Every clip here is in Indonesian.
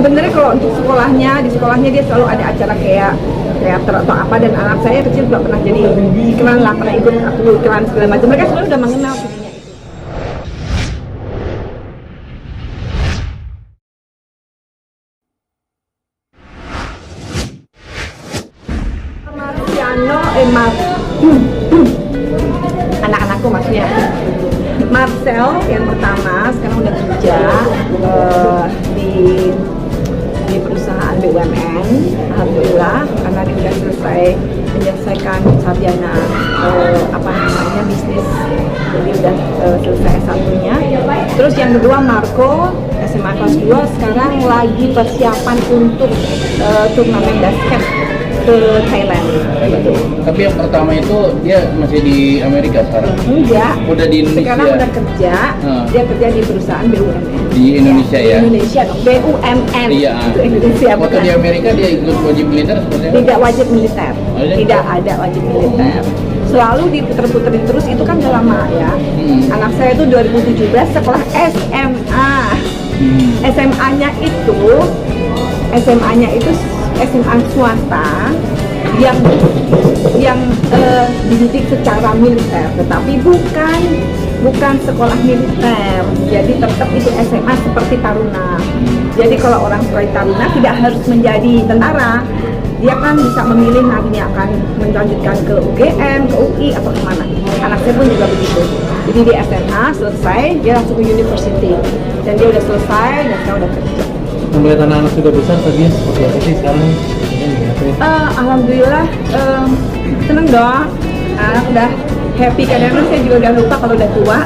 Sebenarnya kalau untuk di sekolahnya dia selalu ada acara kayak teater atau apa, dan anak saya kecil juga pernah jadi iklan lah, pernah ikut iklan segala macam. Mereka sebenarnya udah mengenal dunia itu. Marciano, anak-anakku maksudnya. Marcel yang pertama sekarang udah kerja di perusahaan BUMN, alhamdulillah, karena dia udah menyelesaikan sarjana bisnis, jadi udah selesai S1-nya. Terus yang kedua Marco, SMA kelas 2, sekarang lagi persiapan untuk turnamen basket ke Thailand gitu. Tapi yang pertama itu dia masih di Amerika sekarang? Enggak, udah di Indonesia? Sekarang udah kerja, dia kerja di perusahaan BUMN. Di Indonesia ya? Di Indonesia, BUMN. Iya. Indonesia. Waktu di Amerika dia ikut wajib militer seperti apa? Tidak wajib militer, tidak ada wajib militer. Selalu diputer-puterin terus, itu kan udah lama ya. Anak saya itu 2017 sekolah SMA. SMA-nya itu SMA swasta yang dididik secara militer, tetapi bukan sekolah militer. Jadi tetap itu SMA seperti Taruna. Jadi kalau orang seperti Taruna tidak harus menjadi tentara, dia kan bisa memilih nantinya akan melanjutkan ke UGM, ke UI atau kemana. Anak saya pun juga begitu. Jadi di SMA selesai, dia langsung ke university, dan dia udah selesai dan sekarang udah kerja. Melihat anak-anak sudah besar, tadinya seperti apa sih sekarang? Alhamdulillah seneng dong, anak udah happy. Kadang-kadang saya juga udah lupa kalau udah tua.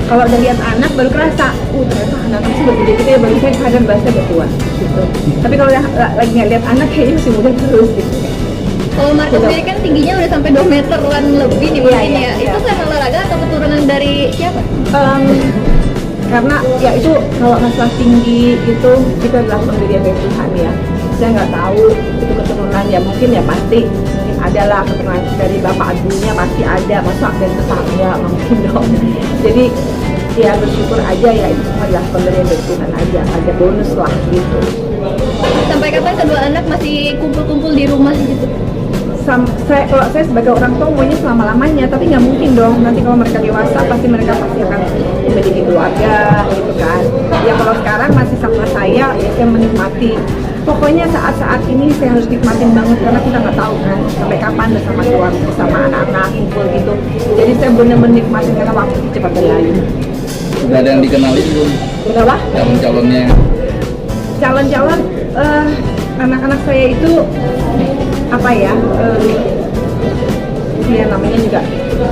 Kalau udah lihat anak baru kerasa, ternyata anak sih udah gede gitu ya, baru saya sadar bahasa udah tua gitu. Tapi kalau udah lagi lihat anak kayaknya masih muda terus gitu. Kalau Marco sendiri kan tingginya udah sampai 2 meteran lebih nih mungkin ya. Itu karena olahraga atau keturunan dari siapa? Karena ya itu kalau masalah tinggi itu adalah pemberian dari Tuhan ya. Saya nggak tahu itu keturunan ya, mungkin ya pasti adalah keturunan dari bapak ibunya, pasti ada, masa dari tetangga nggak mungkin dong. Jadi ya bersyukur aja ya, itu semua adalah pemberian dari Tuhan aja, ada bonus lah gitu. Sampai kapan kedua anak masih kumpul-kumpul di rumah gitu? Kalau saya sebagai orang tua maunya selama-lamanya, tapi nggak mungkin dong. Nanti kalau mereka dewasa mereka pasti akan menjadi keluarga gitu kan. Ya kalau sekarang masih sama saya, ya saya menikmati. Pokoknya saat-saat ini saya harus nikmatin banget, karena kita nggak tahu kan sampai kapan bersama keluarga, bersama anak-anak kumpul gitu. Jadi saya benar-benar nikmatin karena waktu itu cepat berlalu. Sudah ada yang dikenalin belum? Berapa? Calon-calonnya? Calon-calon anak-anak saya itu apa ya? Ya namanya juga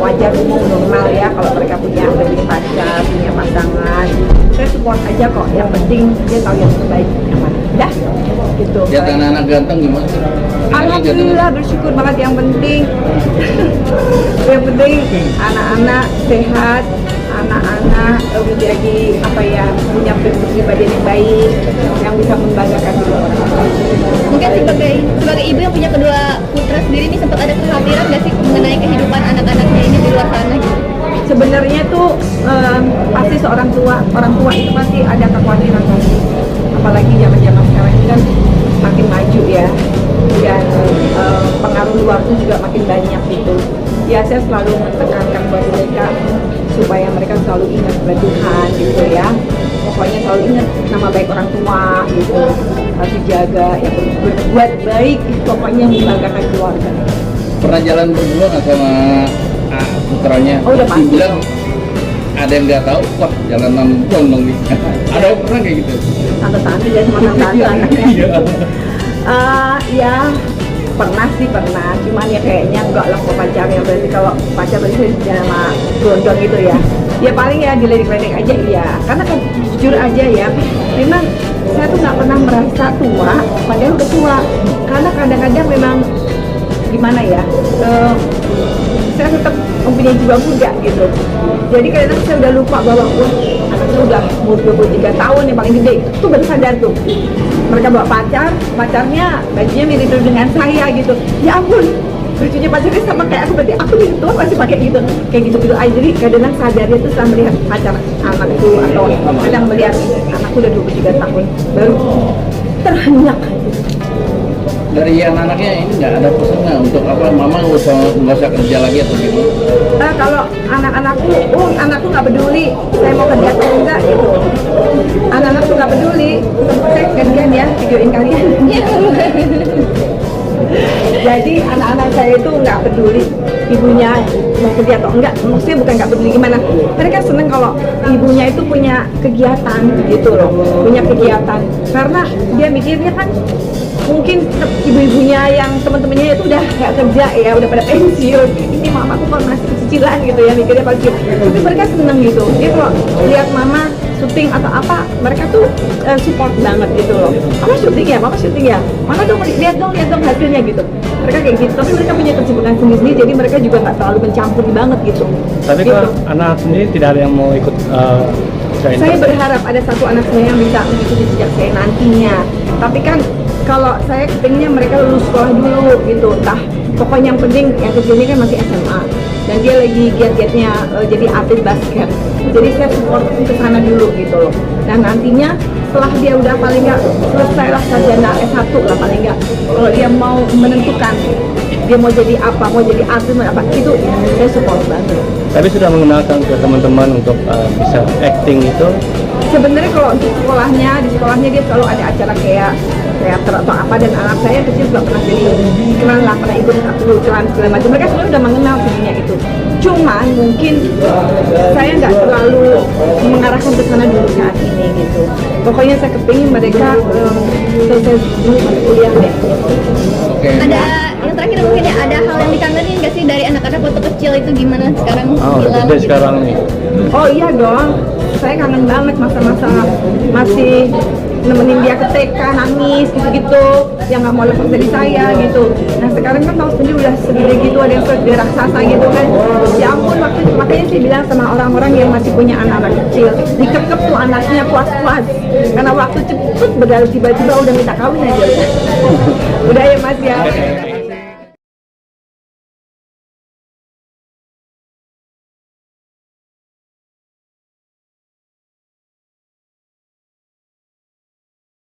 wajar, umum, normal ya kalau mereka punya pacar, punya pasangan. Saya support aja kok, yang penting dia tahu yang terbaik apa. Dah, gitu. Lihat anak-anak ganteng gimana sih? Alhamdulillah, bersyukur banget. Yang penting anak-anak sehat, anak-anak menjadi apa ya, punya pribadi yang baik, yang bisa membanggakan diri orang. Mungkin sebagai ibu yang punya kedua putra sendiri ini sempat ada kekhawatiran nggak sih mengenai kehidupan anak-anaknya ini di luar sana gitu? Sebenarnya tuh pasti seorang tua itu pasti ada kekhawatiran pasti. Apalagi zaman-zaman sekarang ini kan makin maju ya, dan pengaruh luar itu juga makin banyak gitu. Ya saya selalu menekankan buat mereka supaya mereka selalu ingat pada Tuhan gitu ya. Pokoknya selalu ingat nama baik orang tua gitu, harus dijaga, ya berbuat baik, pokoknya membanggakan keluarga. Pernah jalan berdua nggak sama putranya? Oh udah pasti. Bilang ada yang nggak tahu, wah jalanan dong nih. Ada yang pernah kayak gitu? Tante-tante ya, sama tante anaknya. Ya pernah, cuman ya kayaknya enggak lah pacarnya. Berarti kalau pacar berarti sama gondong gitu ya. Ya paling ya diledek-ledek aja iya. Karena kan jujur aja ya, memang saya tuh nggak pernah merasa tua, padahal udah tua. Karena kadang-kadang memang gimana ya, saya tetap mempunyai jiwa muda gitu. Jadi kadang-kadang saya udah lupa bahwa anaknya udah umur 23 tahun yang paling gede. Tuh baru sadar tuh. Mereka bawa pacarnya bajunya mirip dengan saya gitu. Ya ampun, bajunya pacarnya sama kayak aku, berarti aku di tua masih pakai gitu. Kayak gitu-gitu aja. Jadi kadang-kadang sadarnya tuh setelah melihat pacar anakku, atau kadang melihat anakku udah 23 tahun baru banyak. Dari anak-anaknya ini nggak ada pesan nggak untuk apa, mama nggak usah kerja lagi atau gimana? Kalau anak-anakku, anakku nggak peduli saya mau kerja atau enggak gitu. Anak-anakku nggak peduli, saya gantian ya videoin kalian. Jadi anak-anak saya itu nggak peduli ibunya mau kerja atau enggak, maksudnya bukan nggak peduli gimana, mereka seneng kalau ibunya itu punya kegiatan gitu loh, punya kegiatan, karena dia mikirnya kan mungkin ibu-ibunya yang teman-temannya itu udah nggak kerja ya, udah pada pensiun, ini mama tuh kalau masih cicilan gitu ya, mikirnya pasti, tapi mereka seneng gitu, dia kalau lihat mama syuting atau apa, mereka tuh support banget gitu loh. Mama syuting ya, mana dong, lihat dong hasilnya gitu. Mereka kayak gitu, tapi mereka punya kesibukan sendiri, jadi mereka juga nggak terlalu mencampuri banget gitu. Tapi gitu. kalau anak sendiri tidak ada yang mau ikut Saya berharap ada satu anak saya yang bisa mengikuti jejak saya nantinya. Tapi kan kalau saya kepinginnya mereka lulus sekolah dulu gitu. Pokoknya yang penting yang kecil ini kan masih SMA dan dia lagi giat-giatnya jadi atlet basket. Jadi saya support ke sana dulu gitu loh. Dan nantinya setelah dia udah paling nggak selesai lah sarjana S1 lah paling nggak. Kalau dia mau menentukan dia mau jadi apa, mau jadi atlet mau apa, itu saya support banget. Tapi sudah mengenalkan ke teman-teman untuk bisa acting itu? Sebenarnya kalau untuk sekolahnya, di sekolahnya dia selalu ada acara kayak teater atau apa, dan anak saya kecil juga pernah jadi dikenal lah, pernah ikut lucuan segala macam. Mereka sebenarnya udah mengenal dunia itu. Cuman mungkin saya nggak terlalu mengarahkan ke sana dulu saat ini gitu. Pokoknya saya kepingin mereka selesai dulu kuliah deh. Oke. Ada yang terakhir mungkin ya, ada hal yang dikangenin nggak sih dari anak-anak waktu kecil itu gimana sekarang? Oh, udah hilang gede gitu? sekarang nih. Oh iya dong, saya kangen banget masa-masa masih nemenin dia ke TK, nangis gitu-gitu, yang nggak mau lepas dari saya gitu. Nah sekarang kan tahu sendiri udah segede gitu, ada yang segede raksasa gitu kan. Ya ampun, makanya saya bilang sama orang-orang yang masih punya anak-anak kecil, dikekep tuh anaknya puas-puas, karena waktu cepet berlalu, tiba-tiba udah minta kawin aja. Udah ya mas ya.